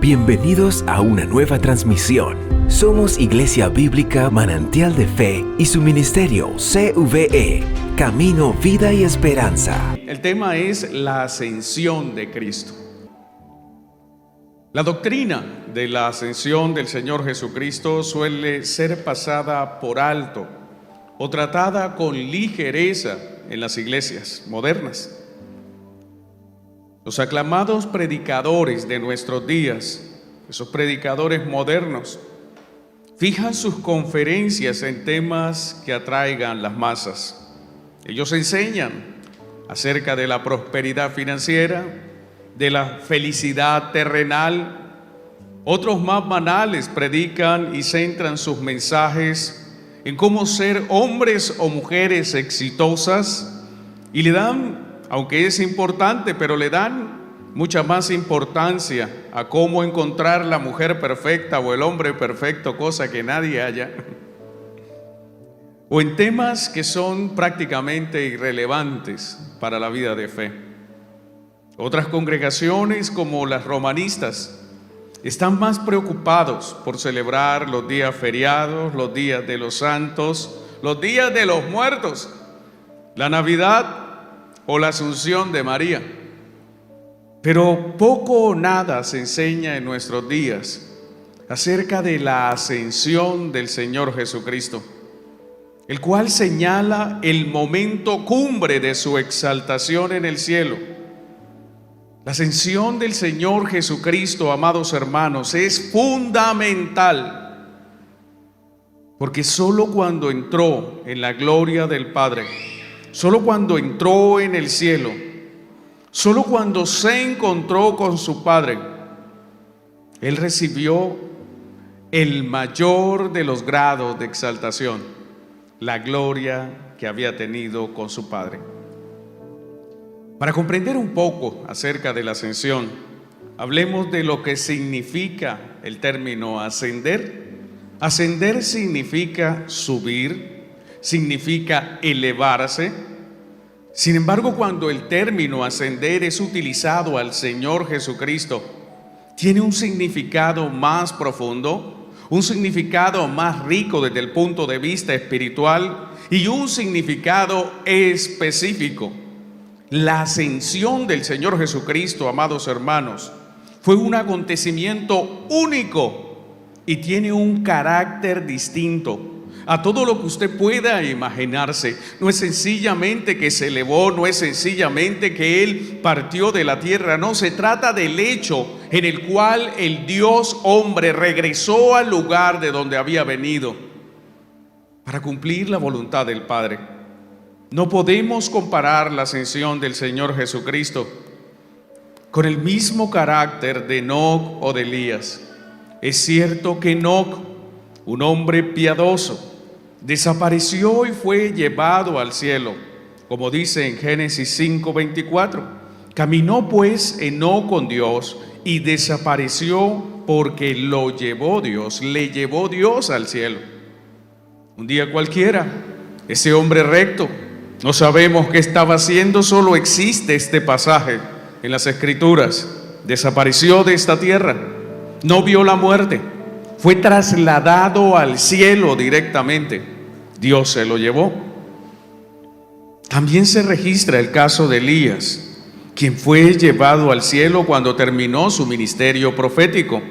Bienvenidos a una nueva transmisión. Somos Iglesia Bíblica Manantial de Fe y su ministerio CVE, Camino, Vida y Esperanza. El tema es la ascensión de Cristo. La doctrina de la ascensión del Señor Jesucristo suele ser pasada por alto o tratada con ligereza en las iglesias modernas. Los aclamados predicadores de nuestros días, esos predicadores modernos, fijan sus conferencias en temas que atraigan las masas. Ellos enseñan acerca de la prosperidad financiera, de la felicidad terrenal. Otros más banales predican y centran sus mensajes en cómo ser hombres o mujeres exitosas y le dan, aunque es importante, pero le dan mucha más importancia a cómo encontrar la mujer perfecta o el hombre perfecto, cosa que nadie haya, o en temas que son prácticamente irrelevantes para la vida de fe. Otras congregaciones, como las romanistas, están más preocupados por celebrar los días feriados, los días de los santos, los días de los muertos, la Navidad o la Asunción de María. Pero poco o nada se enseña en nuestros días acerca de la ascensión del Señor Jesucristo, el cual señala el momento cumbre de su exaltación en el cielo. La ascensión del Señor Jesucristo, amados hermanos, es fundamental, porque solo cuando entró en la gloria del Padre, solo cuando entró en el cielo, solo cuando se encontró con su Padre, Él recibió el mayor de los grados de exaltación, la gloria que había tenido con su Padre. Para comprender un poco acerca de la ascensión, hablemos de lo que significa el término ascender. Ascender significa subir, significa elevarse. Sin embargo, cuando el término ascender es utilizado al Señor Jesucristo, tiene un significado más profundo, un significado más rico desde el punto de vista espiritual y un significado específico. La ascensión del Señor Jesucristo, amados hermanos, fue un acontecimiento único y tiene un carácter distinto a todo lo que usted pueda imaginarse. No es sencillamente que se elevó, no es sencillamente que Él partió de la tierra, no, se trata del hecho en el cual el Dios hombre regresó al lugar de donde había venido para cumplir la voluntad del Padre. No podemos comparar la ascensión del Señor Jesucristo con el mismo carácter de Enoc o de Elías. Es cierto que Enoc, un hombre piadoso, desapareció y fue llevado al cielo, como dice en Génesis 5:24. Caminó pues Enoc con Dios y desapareció porque lo llevó Dios, le llevó Dios al cielo. Un día cualquiera, ese hombre recto, no sabemos qué estaba haciendo, solo existe este pasaje en las Escrituras, desapareció de esta tierra, no vio la muerte, fue trasladado al cielo directamente. Dios se lo llevó. También se registra el caso de Elías, quien fue llevado al cielo cuando terminó su ministerio profético.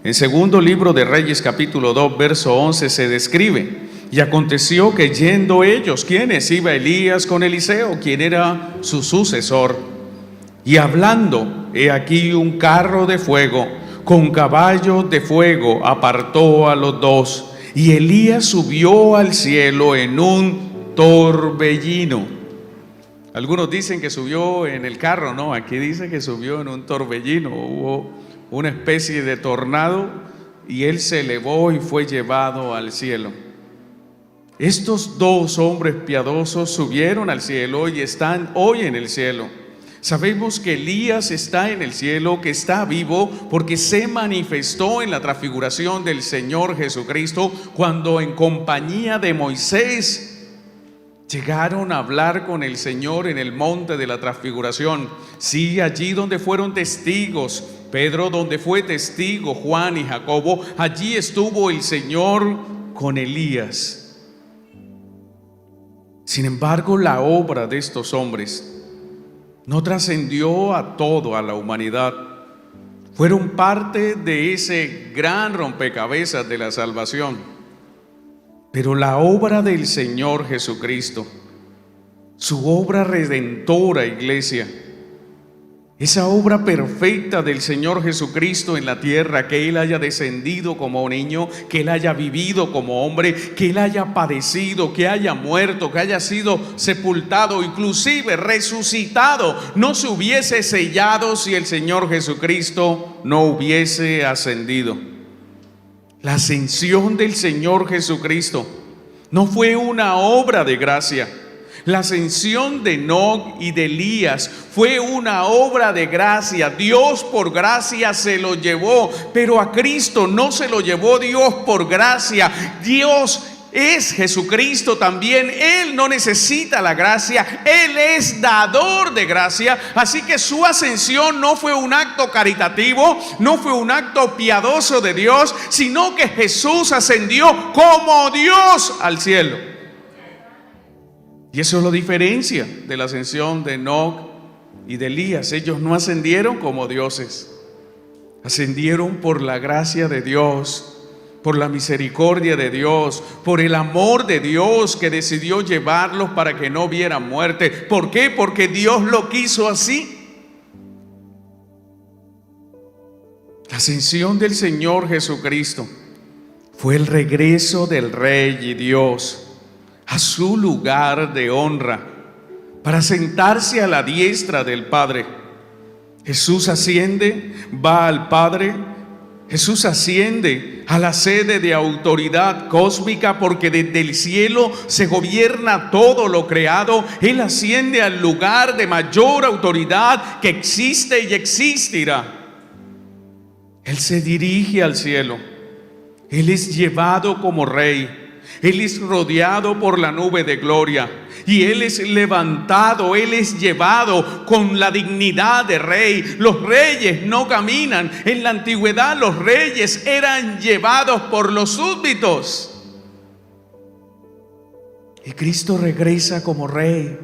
En segundo libro de Reyes, capítulo 2, verso 11, se describe: y aconteció que yendo ellos, ¿quiénes? Iba Elías con Eliseo, quien era su sucesor, y hablando, he aquí un carro de fuego con caballos de fuego apartó a los dos, y Elías subió al cielo en un torbellino. Algunos dicen que subió en el carro, no, aquí dice que subió en un torbellino. Hubo una especie de tornado y él se elevó y fue llevado al cielo. Estos dos hombres piadosos subieron al cielo y están hoy en el cielo. Sabemos que Elías está en el cielo, que está vivo, porque se manifestó en la transfiguración del Señor Jesucristo cuando en compañía de Moisés llegaron a hablar con el Señor en el monte de la transfiguración. Sí, allí donde fueron testigos Pedro, donde fue testigo Juan y Jacobo, allí estuvo el Señor con Elías. Sin embargo, la obra de estos hombres no trascendió a toda la humanidad. Fueron parte de ese gran rompecabezas de la salvación. Pero la obra del Señor Jesucristo, su obra redentora, iglesia, esa obra perfecta del Señor Jesucristo en la tierra, que Él haya descendido como niño, que Él haya vivido como hombre, que Él haya padecido, que haya muerto, que haya sido sepultado, inclusive resucitado, no se hubiese sellado si el Señor Jesucristo no hubiese ascendido. La ascensión del Señor Jesucristo no fue una obra de gracia. La ascensión de Enoc y de Elías fue una obra de gracia. Dios por gracia se lo llevó, pero a Cristo no se lo llevó Dios por gracia. Dios es Jesucristo también. Él no necesita la gracia, Él es dador de gracia. Así que su ascensión no fue un acto caritativo, no fue un acto piadoso de Dios, sino que Jesús ascendió como Dios al cielo. Y eso lo diferencia de la ascensión de Enoc y de Elías. Ellos no ascendieron como dioses, ascendieron por la gracia de Dios, por la misericordia de Dios, por el amor de Dios que decidió llevarlos para que no vieran muerte. ¿Por qué? Porque Dios lo quiso así. La ascensión del Señor Jesucristo fue el regreso del Rey y Dios a su lugar de honra para sentarse a la diestra del Padre. Jesús asciende, va al Padre. Jesús asciende a la sede de autoridad cósmica, porque desde el cielo se gobierna todo lo creado. Él asciende al lugar de mayor autoridad que existe y existirá. Él se dirige al cielo. Él es llevado como rey. Él es rodeado por la nube de gloria y Él es levantado, Él es llevado con la dignidad de rey. Los reyes no caminan. En la antigüedad los reyes eran llevados por los súbditos. Y Cristo regresa como rey,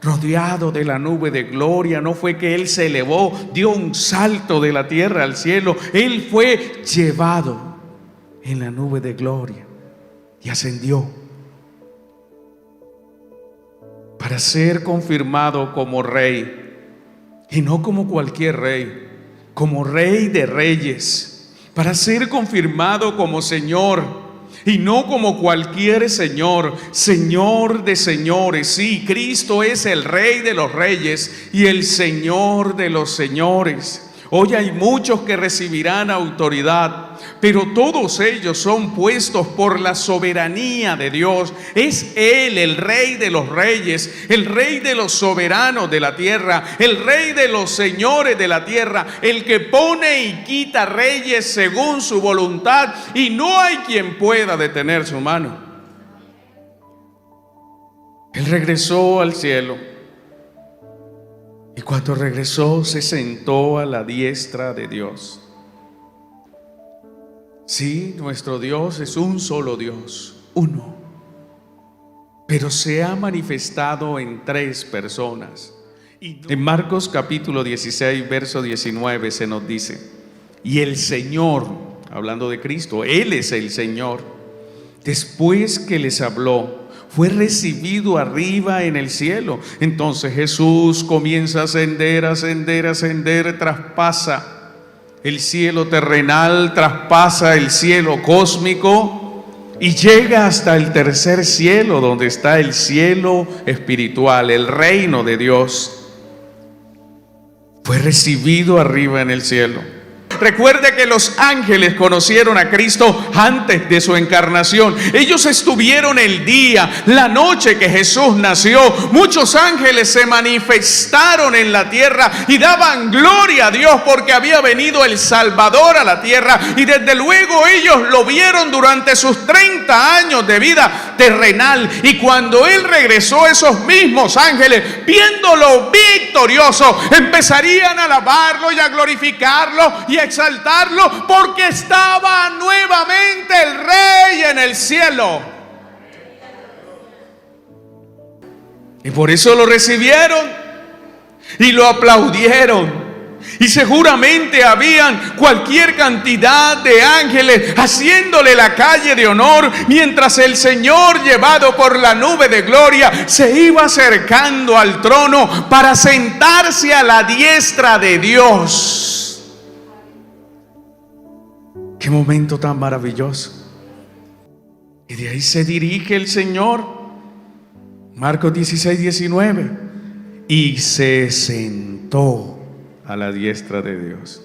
rodeado de la nube de gloria. No fue que Él se elevó, dio un salto de la tierra al cielo. Él fue llevado en la nube de gloria y ascendió para ser confirmado como rey, y no como cualquier rey, como Rey de Reyes, para ser confirmado como Señor, y no como cualquier Señor, Señor de señores. Sí, Cristo es el Rey de los Reyes y el Señor de los señores. Hoy hay muchos que recibirán autoridad, pero todos ellos son puestos por la soberanía de Dios. Es Él el Rey de los Reyes, el Rey de los soberanos de la tierra, el Rey de los señores de la tierra, el que pone y quita reyes según su voluntad, y no hay quien pueda detener su mano. Él regresó al cielo. Y cuando regresó, se sentó a la diestra de Dios. Sí, nuestro Dios es un solo Dios, uno, pero se ha manifestado en tres personas. En Marcos capítulo 16, verso 19 se nos dice: y el Señor, hablando de Cristo, Él es el Señor, después que les habló, fue recibido arriba en el cielo. Entonces Jesús comienza a ascender, traspasa el cielo terrenal, traspasa el cielo cósmico y llega hasta el tercer cielo, donde está el cielo espiritual, el reino de Dios. Fue recibido arriba en el cielo. Recuerde que los ángeles conocieron a Cristo antes de su encarnación. Ellos estuvieron el día, la noche que Jesús nació. Muchos ángeles se manifestaron en la tierra y daban gloria a Dios porque había venido el Salvador a la tierra. Y desde luego ellos lo vieron durante sus 30 años de vida terrenal. Y cuando Él regresó, esos mismos ángeles, viéndolo victorioso, empezarían a alabarlo y a glorificarlo y a exaltarlo, porque estaba nuevamente el Rey en el cielo. Y por eso lo recibieron y lo aplaudieron. Y seguramente habían cualquier cantidad de ángeles haciéndole la calle de honor, mientras el Señor, llevado por la nube de gloria, se iba acercando al trono para sentarse a la diestra de Dios. ¡Qué momento tan maravilloso! Y de ahí se dirige el Señor, Marcos 16:19, y se sentó a la diestra de Dios.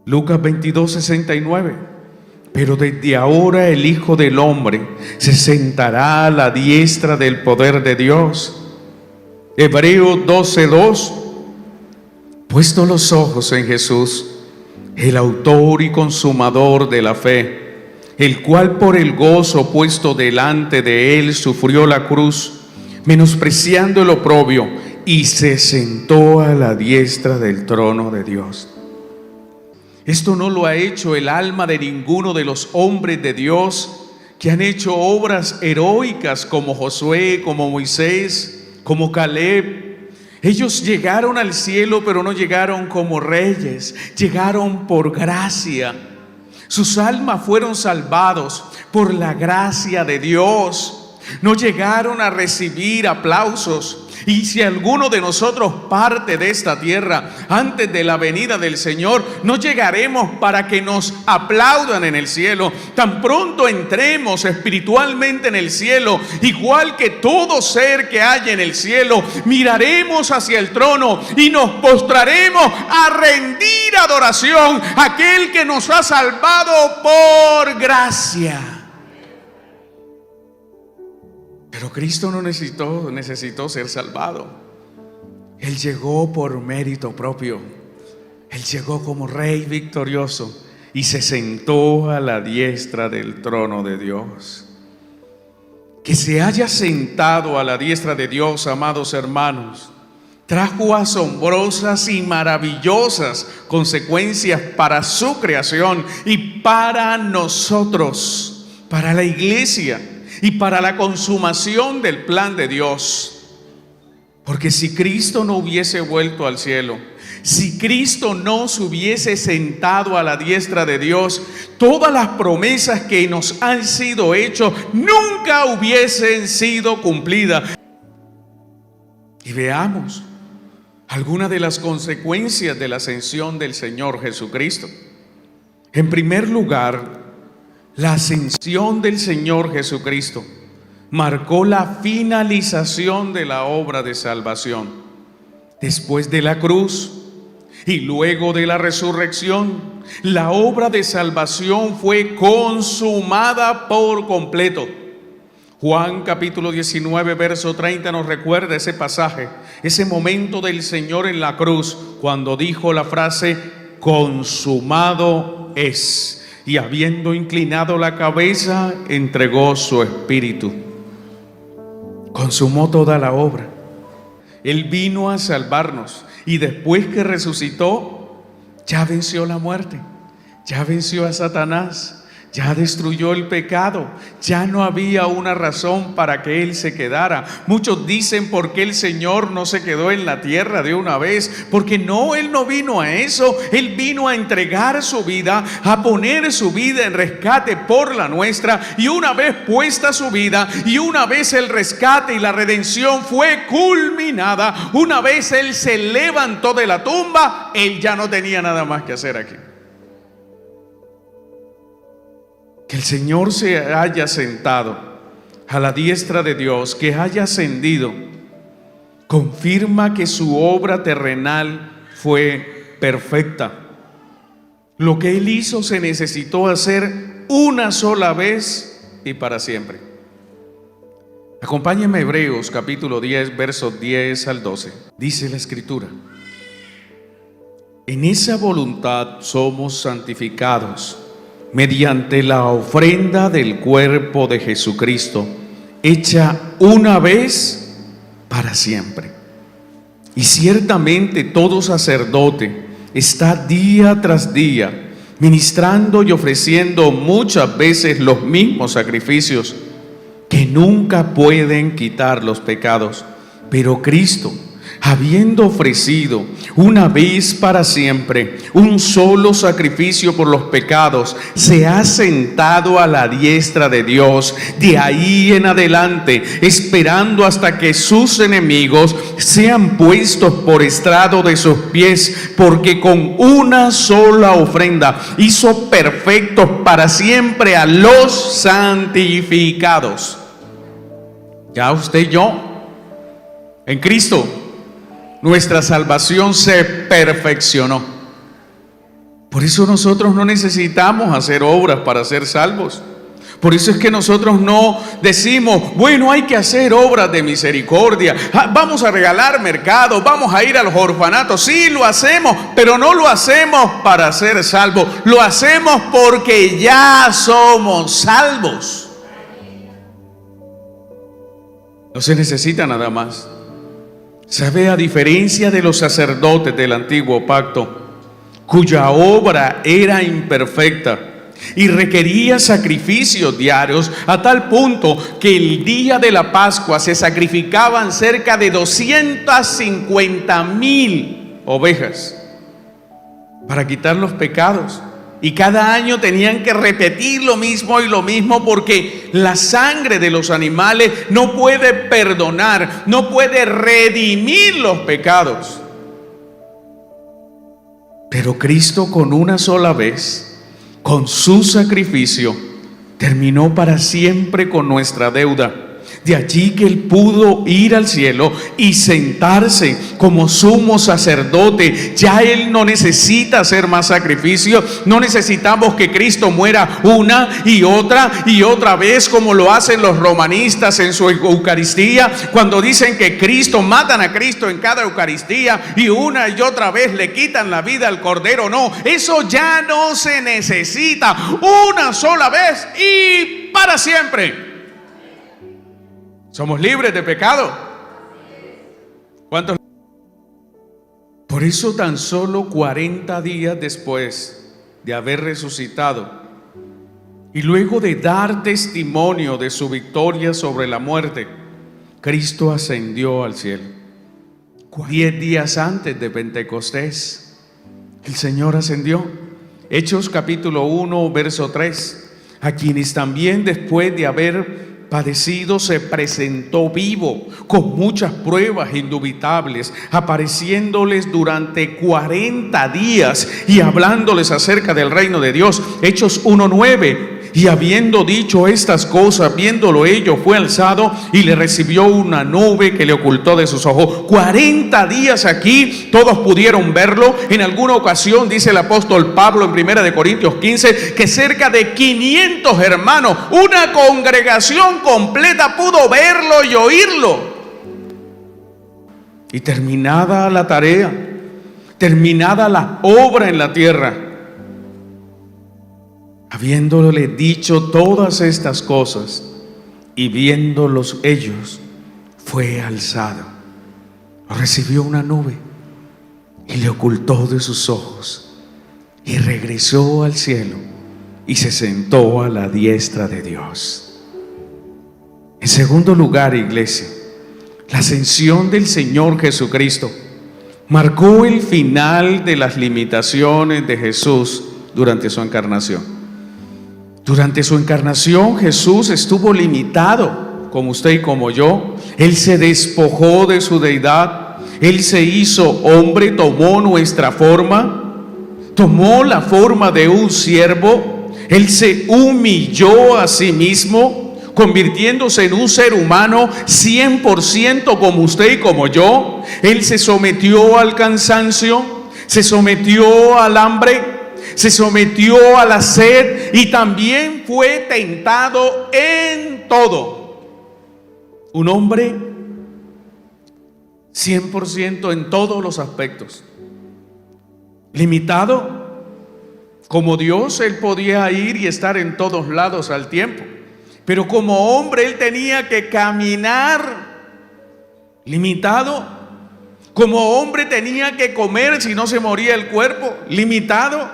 Lucas 22:69, pero desde ahora el Hijo del Hombre se sentará a la diestra del poder de Dios. Hebreos 12:2, puesto los ojos en Jesús, el autor y consumador de la fe, el cual por el gozo puesto delante de él sufrió la cruz, menospreciando el oprobio, y se sentó a la diestra del trono de Dios. Esto no lo ha hecho el alma de ninguno de los hombres de Dios que han hecho obras heroicas como Josué, como Moisés, como Caleb. Ellos llegaron al cielo, pero no llegaron como reyes, llegaron por gracia. Sus almas fueron salvados por la gracia de Dios. No llegaron a recibir aplausos. Y si alguno de nosotros parte de esta tierra antes de la venida del Señor, no llegaremos para que nos aplaudan en el cielo. Tan pronto entremos espiritualmente en el cielo, igual que todo ser que hay en el cielo, miraremos hacia el trono y nos postraremos a rendir adoración a aquel que nos ha salvado por gracia. Pero Cristo no necesitó ser salvado. Él llegó por mérito propio. Él llegó como Rey victorioso y se sentó a la diestra del trono de Dios. Que se haya sentado a la diestra de Dios, amados hermanos, trajo asombrosas y maravillosas consecuencias para su creación y para nosotros, para la iglesia y para la consumación del plan de Dios. Porque si Cristo no hubiese vuelto al cielo, si Cristo no se hubiese sentado a la diestra de Dios, todas las promesas que nos han sido hechas nunca hubiesen sido cumplidas. Y veamos algunas de las consecuencias de la ascensión del Señor Jesucristo. En primer lugar, la ascensión del Señor Jesucristo marcó la finalización de la obra de salvación. Después de la cruz y luego de la resurrección, la obra de salvación fue consumada por completo. Juan capítulo 19 verso 30 nos recuerda ese pasaje, ese momento del Señor en la cruz, cuando dijo la frase consumado es. Y habiendo inclinado la cabeza, entregó su espíritu. Consumó toda la obra. Él vino a salvarnos. Y después que resucitó, ya venció la muerte. Ya venció a Satanás. Ya destruyó el pecado. Ya no había una razón para que Él se quedara. Muchos dicen por qué el Señor no se quedó en la tierra de una vez. Porque no, Él no vino a eso. Él vino a entregar su vida, a poner su vida en rescate por la nuestra. Y una vez puesta su vida, y una vez el rescate y la redención fue culminada, una vez Él se levantó de la tumba, Él ya no tenía nada más que hacer aquí. Que el Señor se haya sentado a la diestra de Dios, que haya ascendido, confirma que su obra terrenal fue perfecta. Lo que Él hizo se necesitó hacer una sola vez y para siempre. Acompáñenme a Hebreos capítulo 10, versos 10 al 12. Dice la Escritura: en esa voluntad somos santificados mediante la ofrenda del cuerpo de Jesucristo, hecha una vez para siempre. Y ciertamente todo sacerdote está día tras día ministrando y ofreciendo muchas veces los mismos sacrificios que nunca pueden quitar los pecados. Pero Cristo, habiendo ofrecido una vez para siempre un solo sacrificio por los pecados, se ha sentado a la diestra de Dios, de ahí en adelante, esperando hasta que sus enemigos sean puestos por estrado de sus pies, porque con una sola ofrenda hizo perfectos para siempre a los santificados. Ya usted y yo, en Cristo, nuestra salvación se perfeccionó. Por eso nosotros no necesitamos hacer obras para ser salvos. Por eso es que nosotros no decimos, bueno, hay que hacer obras de misericordia, vamos a regalar mercado, vamos a ir a los orfanatos. Sí, lo hacemos, pero no lo hacemos para ser salvos. Lo hacemos porque ya somos salvos. No se necesita nada más. ¿Sabe? A diferencia de los sacerdotes del antiguo pacto, cuya obra era imperfecta y requería sacrificios diarios, a tal punto que el día de la Pascua se sacrificaban cerca de 250,000 ovejas para quitar los pecados. Y cada año tenían que repetir lo mismo y lo mismo, porque la sangre de los animales no puede perdonar, no puede redimir los pecados. Pero Cristo, con una sola vez, con su sacrificio, terminó para siempre con nuestra deuda. De allí que Él pudo ir al cielo y sentarse como sumo sacerdote. Ya Él no necesita hacer más sacrificios. No necesitamos que Cristo muera una y otra vez, como lo hacen los romanistas en su Eucaristía, cuando dicen que Cristo, matan a Cristo en cada Eucaristía y una y otra vez le quitan la vida al Cordero. No, eso ya no se necesita. Una sola vez y para siempre. Somos libres de pecado. ¿Cuántos? Por eso tan solo 40 días después de haber resucitado y luego de dar testimonio de su victoria sobre la muerte, Cristo ascendió al cielo. 10 días antes de Pentecostés, el Señor ascendió. Hechos capítulo 1, verso 3. A quienes también después de haber padecido se presentó vivo, con muchas pruebas indubitables, apareciéndoles durante 40 días y hablándoles acerca del reino de Dios. Hechos 1:9. Y habiendo dicho estas cosas, viéndolo ellos, fue alzado y le recibió una nube que le ocultó de sus ojos. 40 días aquí, todos pudieron verlo. En alguna ocasión dice el apóstol Pablo en 1 Corintios 15 que cerca de 500 hermanos, una congregación completa, pudo verlo y oírlo. Y terminada la tarea, terminada la obra en la tierra, habiéndole dicho todas estas cosas y viéndolos ellos, fue alzado, recibió una nube y le ocultó de sus ojos, y regresó al cielo y se sentó a la diestra de Dios. En segundo lugar, iglesia, la ascensión del Señor Jesucristo marcó el final de las limitaciones de Jesús durante su encarnación. Durante su encarnación, Jesús estuvo limitado, como usted y como yo. Él se despojó de su deidad. Él se hizo hombre, tomó nuestra forma, tomó la forma de un siervo. Él se humilló a sí mismo, convirtiéndose en un ser humano 100% como usted y como yo. Él se sometió al cansancio, se sometió al hambre, se sometió a la sed y también fue tentado en todo. Un hombre 100% en todos los aspectos. Limitado, como Dios, él podía ir y estar en todos lados al tiempo. Pero como hombre, él tenía que caminar. Limitado, como hombre tenía que comer si no se moría el cuerpo. Limitado,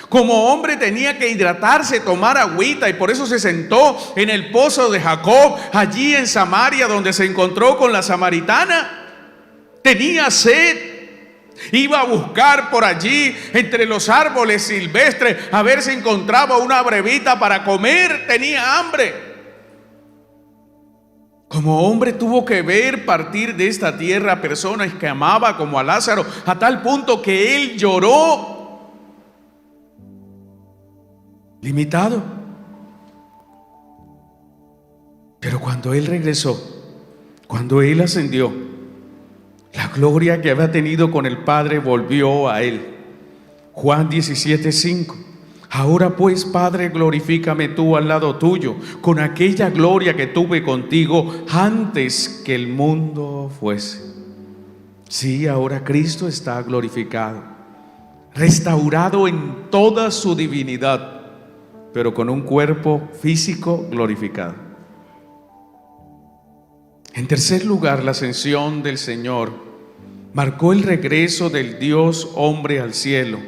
como hombre tenía que hidratarse, tomar agüita, y por eso se sentó en el pozo de Jacob, allí en Samaria, donde se encontró con la samaritana. Tenía sed, iba a buscar por allí entre los árboles silvestres a ver si encontraba una brevita para comer. Tenía hambre. Como hombre tuvo que ver partir de esta tierra a personas que amaba, como a Lázaro, a tal punto que él lloró. Limitado. Pero cuando él regresó, cuando él ascendió, la gloria que había tenido con el Padre volvió a él. Juan 17:5. Ahora pues, Padre, glorifícame tú al lado tuyo, con aquella gloria que tuve contigo antes que el mundo fuese. Sí, ahora Cristo está glorificado, restaurado en toda su divinidad, pero con un cuerpo físico glorificado. En tercer lugar, la ascensión del Señor marcó el regreso del Dios hombre al cielo.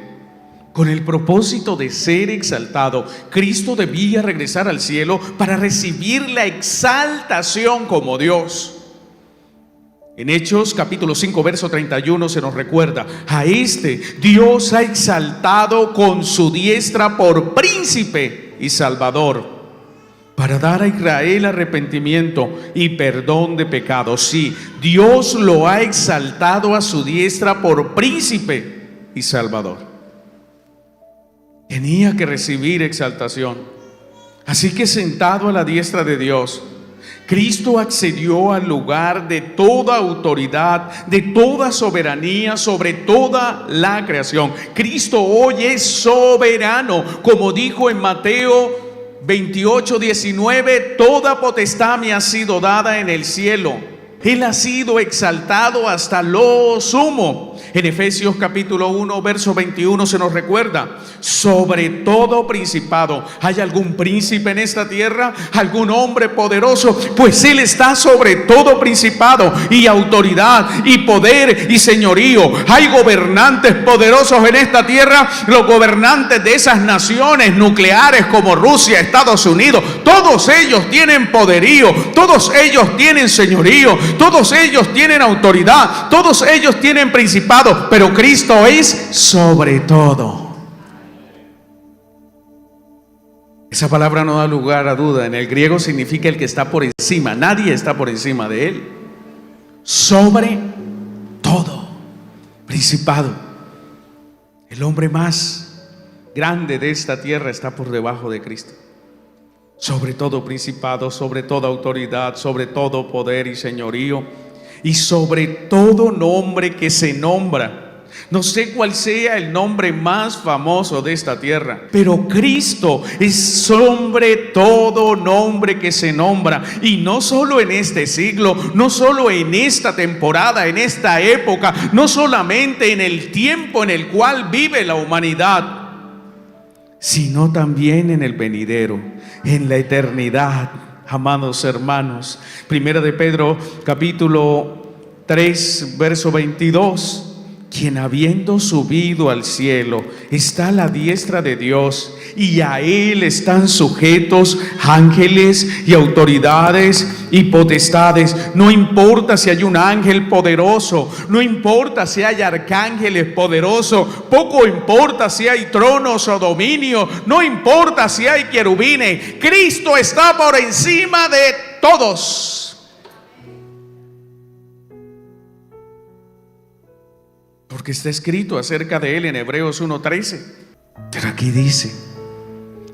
Con el propósito de ser exaltado, Cristo debía regresar al cielo para recibir la exaltación como Dios. En Hechos capítulo 5 verso 31 se nos recuerda: a este Dios ha exaltado con su diestra por príncipe y salvador, para dar a Israel arrepentimiento y perdón de pecados. Sí, Dios lo ha exaltado a su diestra por príncipe y salvador. Tenía que recibir exaltación. Así que sentado a la diestra de Dios, Cristo accedió al lugar de toda autoridad, de toda soberanía sobre toda la creación. Cristo hoy es soberano, como dijo en Mateo 28:19: toda potestad me ha sido dada en el cielo. Él ha sido exaltado hasta lo sumo. En Efesios capítulo 1 verso 21 se nos recuerda: sobre todo principado. ¿Hay algún príncipe en esta tierra? ¿Algún hombre poderoso? Pues Él está sobre todo principado y autoridad y poder y señorío. Hay gobernantes poderosos en esta tierra, los gobernantes de esas naciones nucleares como Rusia, Estados Unidos. Todos ellos tienen poderío, todos ellos tienen señorío, todos ellos tienen autoridad, todos ellos tienen principado, pero Cristo es sobre todo. Esa palabra no da lugar a duda. En el griego significa el que está por encima. Nadie está por encima de Él. Sobre todo. Principado. El hombre más grande de esta tierra está por debajo de Cristo. Sobre todo principado, sobre toda autoridad, sobre todo poder y señorío, y sobre todo nombre que se nombra. No sé cuál sea el nombre más famoso de esta tierra, pero Cristo es sobre todo nombre que se nombra. Y no solo en este siglo, no solo en esta temporada, en esta época, no solamente en el tiempo en el cual vive la humanidad, sino también en el venidero, en la eternidad. Amados hermanos, Primera de Pedro capítulo 3 verso 22: quien habiendo subido al cielo está a la diestra de Dios, y a Él están sujetos ángeles y autoridades y potestades. No importa si hay un ángel poderoso, no importa si hay arcángeles poderosos, poco importa si hay tronos o dominios, no importa si hay querubines. Cristo está por encima de todos. Porque está escrito acerca de Él en Hebreos 1:13. Pero aquí dice: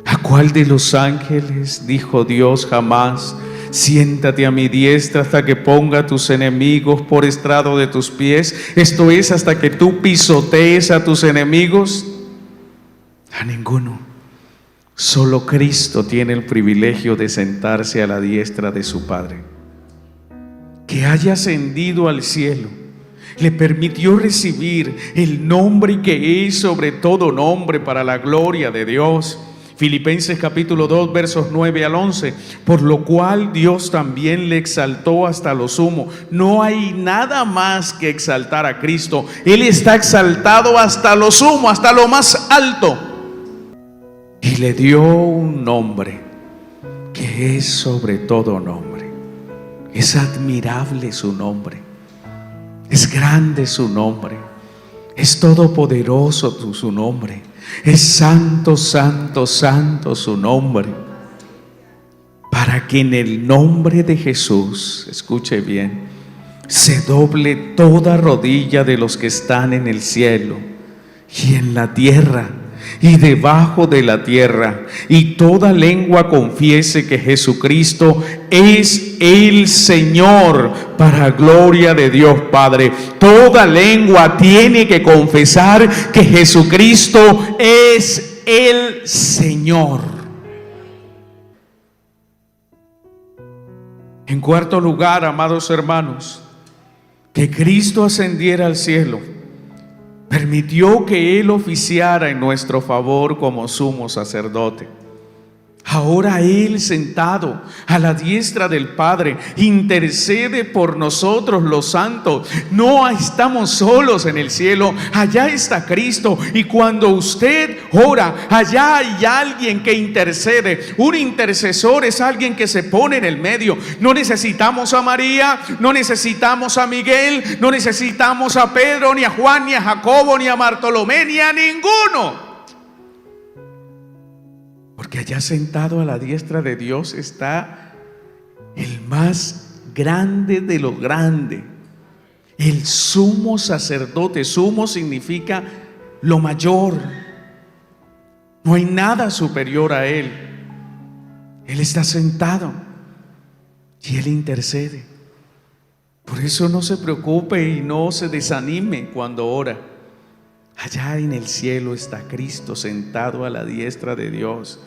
¿a cuál de los ángeles dijo Dios jamás: Siéntate a mi diestra hasta que ponga a tus enemigos por estrado de tus pies. Esto es, hasta que tú pisotees a tus enemigos. A ninguno. Solo Cristo tiene el privilegio de sentarse a la diestra de su Padre. Que haya ascendido al cielo le permitió recibir el nombre que es sobre todo nombre, para la gloria de Dios. Filipenses capítulo 2 versos 9 al 11. Por lo cual Dios también le exaltó hasta lo sumo. No hay nada más que exaltar a Cristo. Él está exaltado hasta lo sumo, hasta lo más alto. Y le dio un nombre que es sobre todo nombre. Es admirable su nombre. Es grande su nombre. Es todopoderoso su nombre. Es santo, santo, santo su nombre. Para que en el nombre de Jesús, escuche bien, se doble toda rodilla de los que están en el cielo y en la tierra y debajo de la tierra, y toda lengua confiese que Jesucristo es el Señor, para gloria de Dios Padre. Toda lengua tiene que confesar que Jesucristo es el Señor. En cuarto lugar, amados hermanos, que Cristo ascendiera al cielo permitió que Él oficiara en nuestro favor como sumo sacerdote. Ahora Él, sentado a la diestra del Padre, intercede por nosotros los santos. No estamos solos en el cielo, allá está Cristo. Y cuando usted ora, allá hay alguien que intercede. Un intercesor es alguien que se pone en el medio. No necesitamos a María, no necesitamos a Miguel, no necesitamos a Pedro, ni a Juan, ni a Jacobo, ni a Bartolomé, ni a ninguno. Porque allá sentado a la diestra de Dios está el más grande de lo grande, el sumo sacerdote. Sumo significa lo mayor. No hay nada superior a Él. Él está sentado y Él intercede. Por eso no se preocupe y no se desanime cuando ora. Allá en el cielo está Cristo sentado a la diestra de Dios.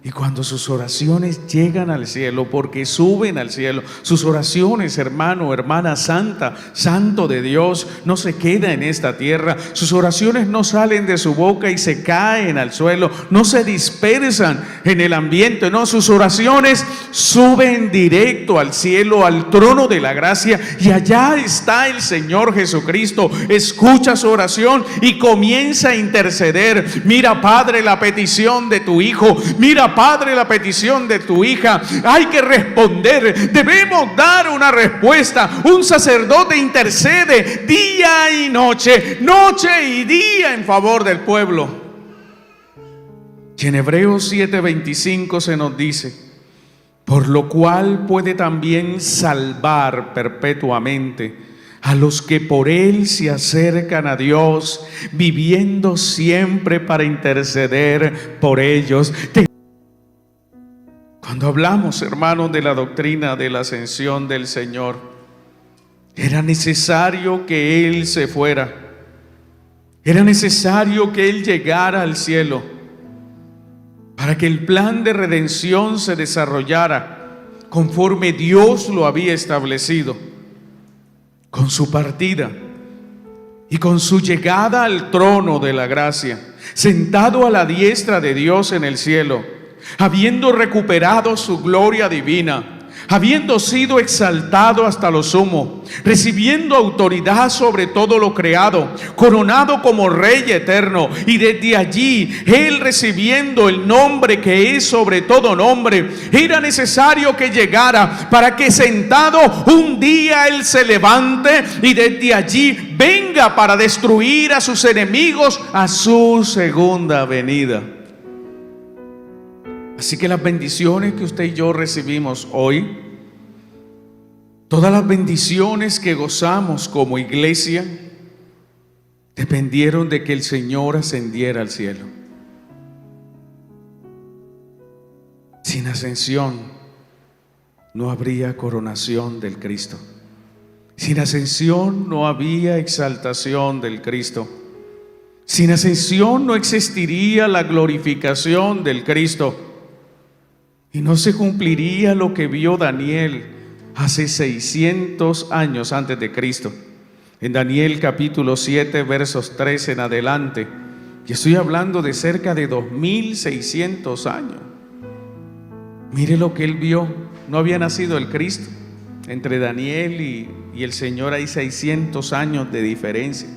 Y cuando sus oraciones llegan al cielo, porque suben al cielo, sus oraciones, hermano, hermana santa, santo de Dios, no se queda en esta tierra. Sus oraciones no salen de su boca y se caen al suelo, no se dispersan en el ambiente, no, sus oraciones suben directo al cielo, al trono de la gracia, y allá está el Señor Jesucristo. Escucha su oración y comienza a interceder. Mira, Padre, la petición de tu Hijo. Mira, Padre, la petición de tu hija. Hay que responder, debemos dar una respuesta. Un sacerdote intercede día y noche, noche y día en favor del pueblo. Y en Hebreos 7:25 se nos dice: por lo cual puede también salvar perpetuamente a los que por Él se acercan a Dios, viviendo siempre para interceder por ellos. Cuando hablamos, hermanos, de la doctrina de la ascensión del Señor, era necesario que Él se fuera. Era necesario que Él llegara al cielo para que el plan de redención se desarrollara conforme Dios lo había establecido. Con su partida y con su llegada al trono de la gracia, sentado a la diestra de Dios en el cielo, habiendo recuperado su gloria divina, habiendo sido exaltado hasta lo sumo, recibiendo autoridad sobre todo lo creado, coronado como Rey eterno, y desde allí Él recibiendo el nombre que es sobre todo nombre, era necesario que llegara para que sentado un día Él se levante y desde allí venga para destruir a sus enemigos a su segunda venida. Así que las bendiciones que usted y yo recibimos hoy, todas las bendiciones que gozamos como iglesia, dependieron de que el Señor ascendiera al cielo. Sin ascensión no habría coronación del Cristo. Sin ascensión no había exaltación del Cristo. Sin ascensión no existiría la glorificación del Cristo. Y no se cumpliría lo que vio Daniel hace 600 años antes de Cristo. En Daniel capítulo 7, versos 3 en adelante. Y estoy hablando de cerca de 2600 años. Mire lo que él vio. No había nacido el Cristo. Entre Daniel y el Señor hay 600 años de diferencia.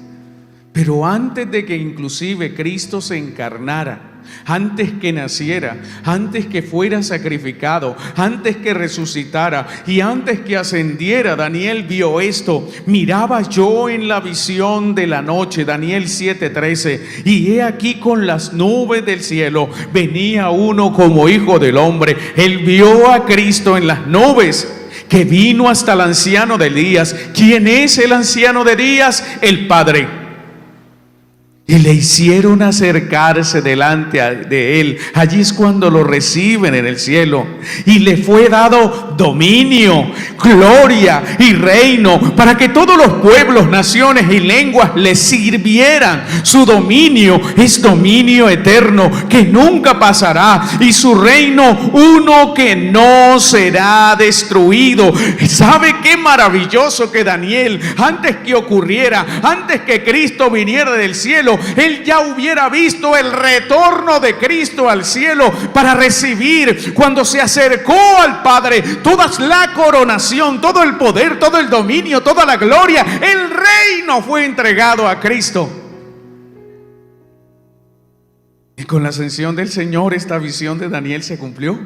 Pero antes de que inclusive Cristo se encarnara, antes que naciera, antes que fuera sacrificado, antes que resucitara y antes que ascendiera, Daniel vio esto. Miraba yo en la visión de la noche, Daniel 7:13, y he aquí con las nubes del cielo venía uno como hijo del hombre. Él vio a Cristo en las nubes, que vino hasta el anciano de días. ¿Quién es el anciano de días? El Padre. Y le hicieron acercarse delante de él. Allí es cuando lo reciben en el cielo. Y le fue dado dominio, gloria y reino, para que todos los pueblos, naciones y lenguas le sirvieran. Su dominio es dominio eterno, que nunca pasará. Y su reino, uno que no será destruido. ¿Sabe qué maravilloso que Daniel, antes que ocurriera, antes que Cristo viniera del cielo, él ya hubiera visto el retorno de Cristo al cielo para recibir, cuando se acercó al Padre, toda la coronación, todo el poder, todo el dominio, toda la gloria, el reino fue entregado a Cristo. Y con la ascensión del Señor, esta visión de Daniel se cumplió.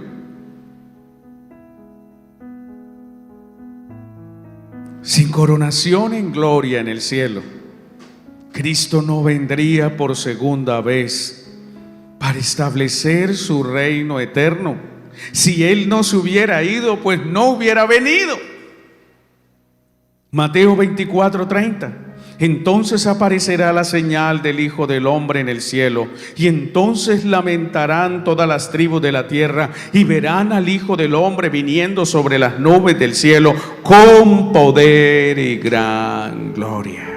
Sin coronación en gloria en el cielo, Cristo no vendría por segunda vez para establecer su reino eterno. Si Él no se hubiera ido, pues no hubiera venido. Mateo 24:30. Entonces aparecerá la señal del Hijo del Hombre en el cielo, y entonces lamentarán todas las tribus de la tierra, y verán al Hijo del Hombre viniendo sobre las nubes del cielo con poder y gran gloria.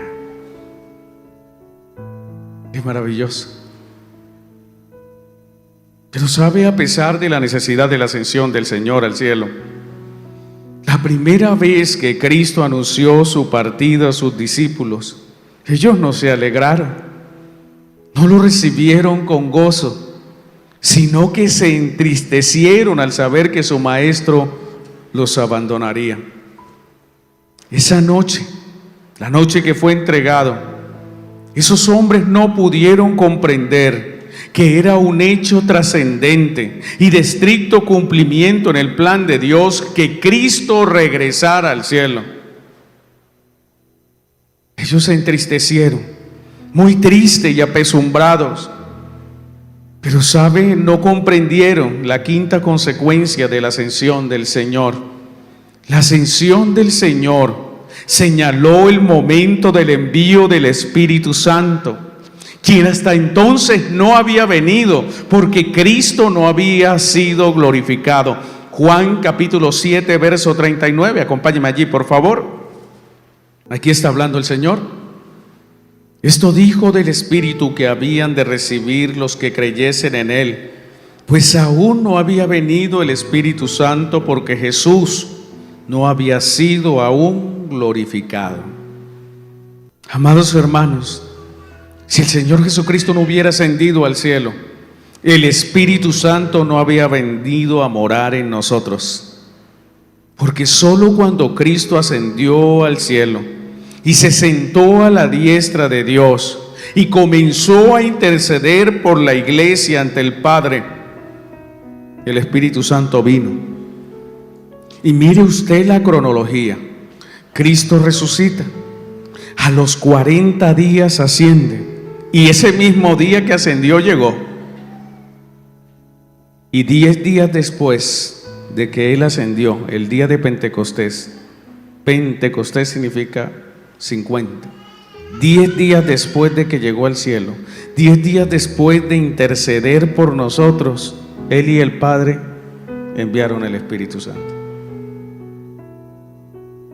Es maravilloso. Pero sabe, a pesar de la necesidad de la ascensión del Señor al cielo, la primera vez que Cristo anunció su partida a sus discípulos, ellos no se alegraron, no lo recibieron con gozo, sino que se entristecieron al saber que su maestro los abandonaría. Esa noche, la noche que fue entregado, esos hombres no pudieron comprender que era un hecho trascendente y de estricto cumplimiento en el plan de Dios que Cristo regresara al cielo. Ellos se entristecieron, muy tristes y apesumbrados. Pero ¿sabe? No comprendieron la quinta consecuencia de la ascensión del Señor. La ascensión del Señor señaló el momento del envío del Espíritu Santo, quien hasta entonces no había venido, porque Cristo no había sido glorificado. Juan capítulo 7, verso 39, acompáñeme allí por favor. Aquí está hablando el Señor. Esto dijo del Espíritu que habían de recibir los que creyesen en Él, pues aún no había venido el Espíritu Santo, porque Jesús no había sido aún glorificado. Amados hermanos, si el Señor Jesucristo no hubiera ascendido al cielo, el Espíritu Santo no había venido a morar en nosotros, porque solo cuando Cristo ascendió al cielo y se sentó a la diestra de Dios y comenzó a interceder por la iglesia ante el Padre, el Espíritu Santo vino. Y mire usted la cronología. Cristo resucita, a los 40 días asciende, y ese mismo día que ascendió llegó. Y 10 días después de que Él ascendió, el día de Pentecostés, Pentecostés significa 50, 10 días después de que llegó al cielo, 10 días después de interceder por nosotros, Él y el Padre enviaron el Espíritu Santo.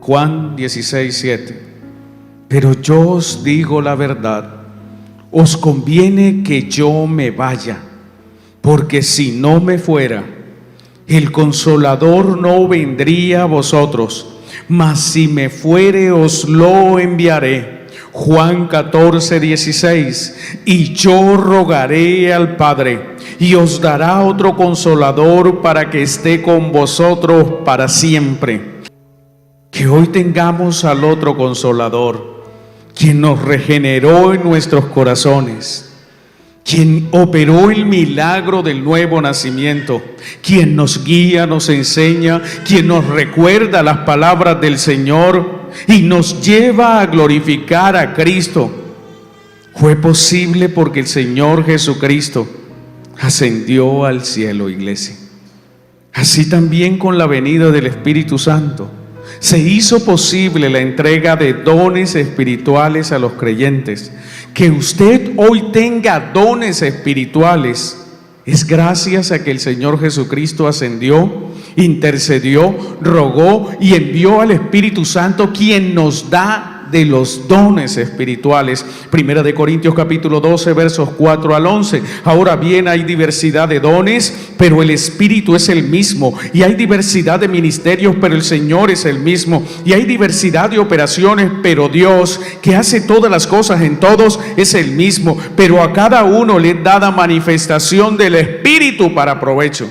Juan 16:7. Pero yo os digo la verdad, os conviene que yo me vaya, porque si no me fuera, el Consolador no vendría a vosotros, mas si me fuere os lo enviaré. Juan 14:16. Y yo rogaré al Padre, y os dará otro Consolador para que esté con vosotros para siempre. Que hoy tengamos al otro Consolador, quien nos regeneró en nuestros corazones, quien operó el milagro del nuevo nacimiento, quien nos guía, nos enseña, quien nos recuerda las palabras del Señor y nos lleva a glorificar a Cristo. Fue posible porque el Señor Jesucristo ascendió al cielo, iglesia. Así también con la venida del Espíritu Santo se hizo posible la entrega de dones espirituales a los creyentes. Que usted hoy tenga dones espirituales es gracias a que el Señor Jesucristo ascendió, intercedió, rogó y envió al Espíritu Santo, quien nos da de los dones espirituales. Primera de Corintios capítulo 12 versos 4 al 11. Ahora bien, hay diversidad de dones, pero el Espíritu es el mismo, y hay diversidad de ministerios, pero el Señor es el mismo, y hay diversidad de operaciones, pero Dios, que hace todas las cosas en todos, es el mismo, pero a cada uno le es dada manifestación del Espíritu para provecho.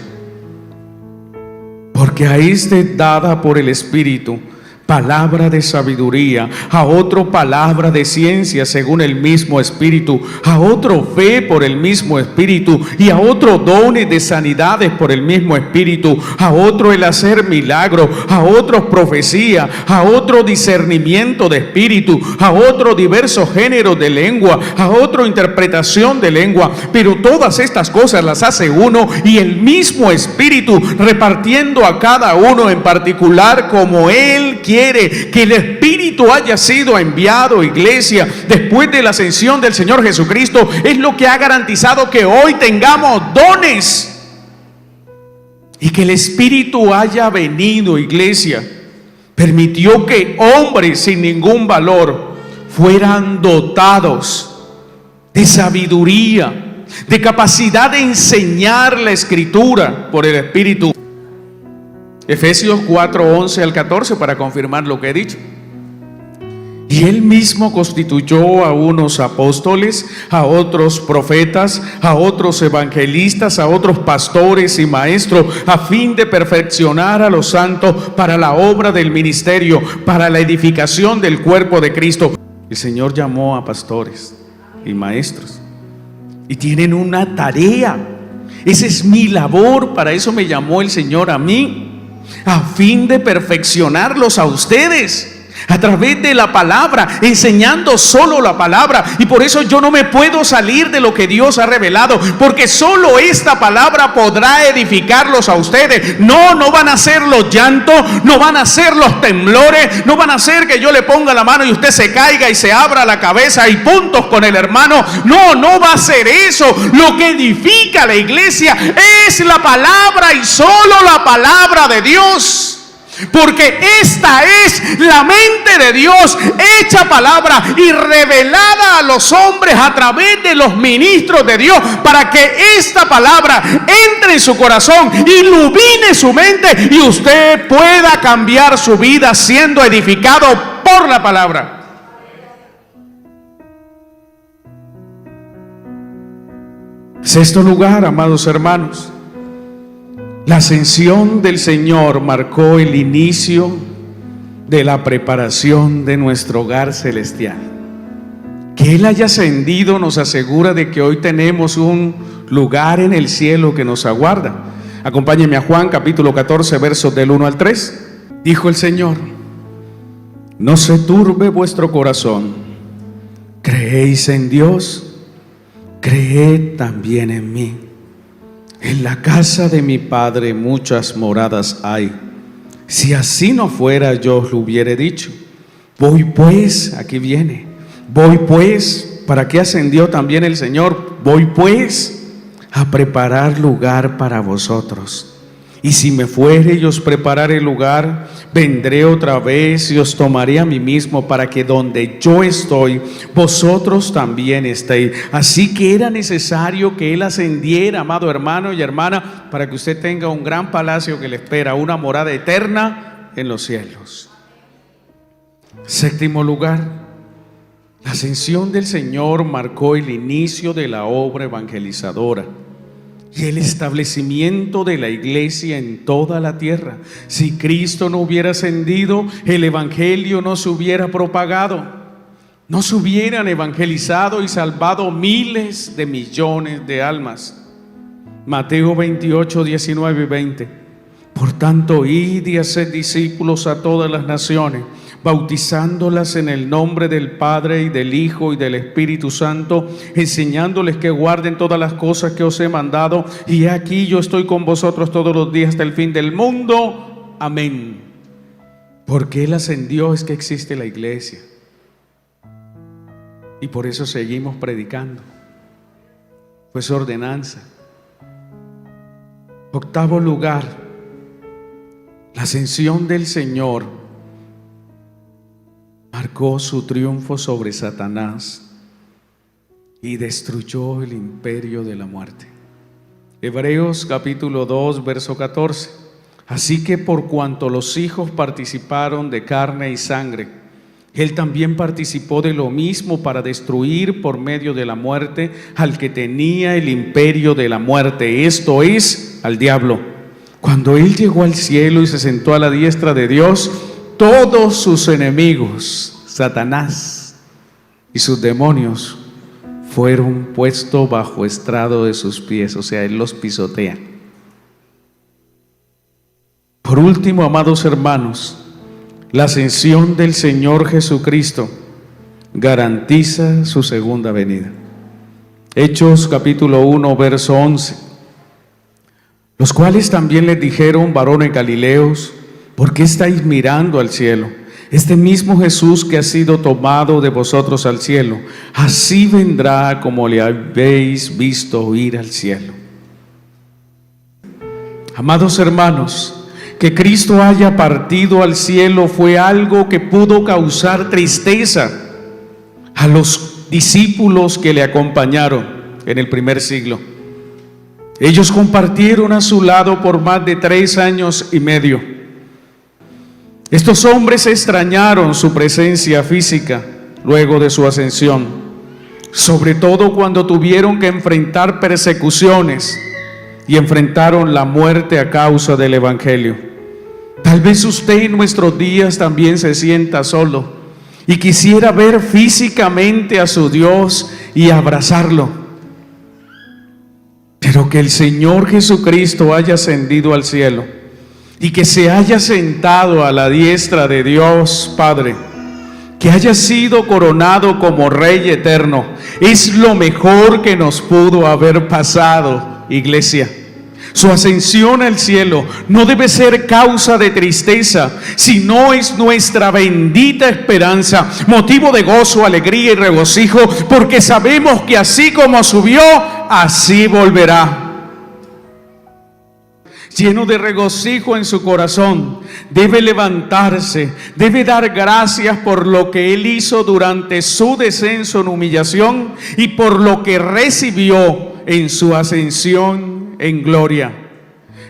Porque a este dada por el Espíritu palabra de sabiduría, a otro palabra de ciencia según el mismo Espíritu, a otro fe por el mismo Espíritu, y a otro dones de sanidades por el mismo Espíritu, a otro el hacer milagro, a otro profecía, a otro discernimiento de espíritu, a otro diversos géneros de lengua, a otro interpretación de lengua. Pero todas estas cosas las hace uno y el mismo Espíritu, repartiendo a cada uno en particular como Él quiere. Que el Espíritu haya sido enviado, iglesia, después de la ascensión del Señor Jesucristo, es lo que ha garantizado que hoy tengamos dones. Y que el Espíritu haya venido, iglesia, permitió que hombres sin ningún valor fueran dotados de sabiduría, de capacidad de enseñar la Escritura por el Espíritu. Efesios 4, 11 al 14, para confirmar lo que he dicho. Y Él mismo constituyó a unos apóstoles, a otros profetas, a otros evangelistas, a otros pastores y maestros, a fin de perfeccionar a los santos para la obra del ministerio, para la edificación del cuerpo de Cristo. El Señor llamó a pastores y maestros, y tienen una tarea. Esa es mi labor, para eso me llamó el Señor a mí, a fin de perfeccionarlos a ustedes a través de la palabra, enseñando solo la palabra. Y por eso yo no me puedo salir de lo que Dios ha revelado, porque solo esta palabra podrá edificarlos a ustedes. No van a ser los llantos, no van a ser los temblores, no van a ser que yo le ponga la mano y usted se caiga y se abra la cabeza y puntos con el hermano. No va a ser eso. Lo que edifica la iglesia es la palabra y solo la palabra de Dios. Porque esta es la mente de Dios, hecha palabra y revelada a los hombres a través de los ministros de Dios, para que esta palabra entre en su corazón, ilumine su mente y usted pueda cambiar su vida siendo edificado por la palabra. Sexto lugar, amados hermanos, la ascensión del Señor marcó el inicio de la preparación de nuestro hogar celestial. Que Él haya ascendido nos asegura de que hoy tenemos un lugar en el cielo que nos aguarda. Acompáñenme a Juan capítulo 14 versos del 1 al 3. Dijo el Señor: no se turbe vuestro corazón, creéis en Dios, creed también en mí. En la casa de mi Padre muchas moradas hay. Si así no fuera, yo os lo hubiera dicho. Voy pues, aquí viene. Voy pues, ¿para qué ascendió también el Señor? Voy pues a preparar lugar para vosotros. Y si me fuere y os preparare lugar, vendré otra vez y os tomaré a mí mismo, para que donde yo estoy, vosotros también estéis. Así que era necesario que Él ascendiera, amado hermano y hermana, para que usted tenga un gran palacio que le espera, una morada eterna en los cielos. Séptimo lugar, la ascensión del Señor marcó el inicio de la obra evangelizadora y el establecimiento de la iglesia en toda la tierra. Si Cristo no hubiera ascendido, el evangelio no se hubiera propagado, no se hubieran evangelizado y salvado miles de millones de almas. Mateo 28, 19 y 20. Por tanto, id y haced discípulos a todas las naciones, bautizándolas en el nombre del Padre y del Hijo y del Espíritu Santo, enseñándoles que guarden todas las cosas que os he mandado, y aquí yo estoy con vosotros todos los días hasta el fin del mundo. Amén. Porque Él ascendió es que existe la iglesia, y por eso seguimos predicando. Fue su ordenanza. Octavo lugar, la ascensión del Señor marcó su triunfo sobre Satanás y destruyó el imperio de la muerte. Hebreos capítulo 2, verso 14. Así que por cuanto los hijos participaron de carne y sangre, Él también participó de lo mismo para destruir por medio de la muerte al que tenía el imperio de la muerte, esto es, al diablo. Cuando Él llegó al cielo y se sentó a la diestra de Dios, todos sus enemigos, Satanás y sus demonios, fueron puestos bajo estrado de sus pies, o sea, Él los pisotea. Por último, amados hermanos, la ascensión del Señor Jesucristo garantiza su segunda venida. Hechos capítulo 1, verso 11. Los cuales también les dijeron: varones galileos, ¿por qué estáis mirando al cielo? Este mismo Jesús que ha sido tomado de vosotros al cielo, así vendrá como le habéis visto ir al cielo. Amados hermanos, que Cristo haya partido al cielo fue algo que pudo causar tristeza a los discípulos que le acompañaron en el primer siglo. Ellos compartieron a su lado por más de 3 años y medio. Estos hombres extrañaron su presencia física luego de su ascensión, sobre todo cuando tuvieron que enfrentar persecuciones y enfrentaron la muerte a causa del evangelio. Tal vez usted en nuestros días también se sienta solo y quisiera ver físicamente a su Dios y abrazarlo. Pero que el Señor Jesucristo haya ascendido al cielo y que se haya sentado a la diestra de Dios Padre, que haya sido coronado como Rey eterno, es lo mejor que nos pudo haber pasado, iglesia. Su ascensión al cielo no debe ser causa de tristeza, sino es nuestra bendita esperanza, motivo de gozo, alegría y regocijo, porque sabemos que así como subió, así volverá. Lleno de regocijo en su corazón, debe levantarse, debe dar gracias por lo que Él hizo durante su descenso en humillación y por lo que recibió en su ascensión en gloria.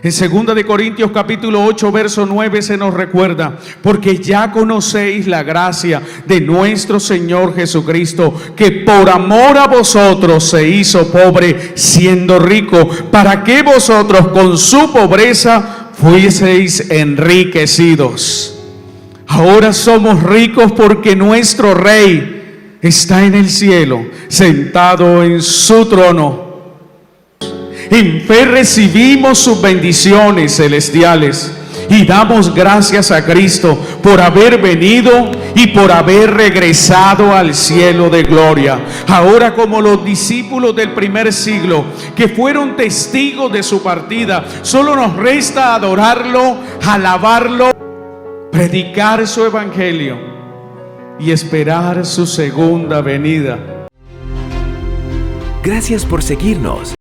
En 2 Corintios capítulo 8, verso 9 se nos recuerda: porque ya conocéis la gracia de nuestro Señor Jesucristo, que por amor a vosotros se hizo pobre, siendo rico, para que vosotros con su pobreza fueseis enriquecidos. Ahora somos ricos porque nuestro Rey está en el cielo, sentado en su trono. En fe recibimos sus bendiciones celestiales y damos gracias a Cristo por haber venido y por haber regresado al cielo de gloria. Ahora, como los discípulos del primer siglo que fueron testigos de su partida, solo nos resta adorarlo, alabarlo, predicar su evangelio y esperar su segunda venida. Gracias por seguirnos.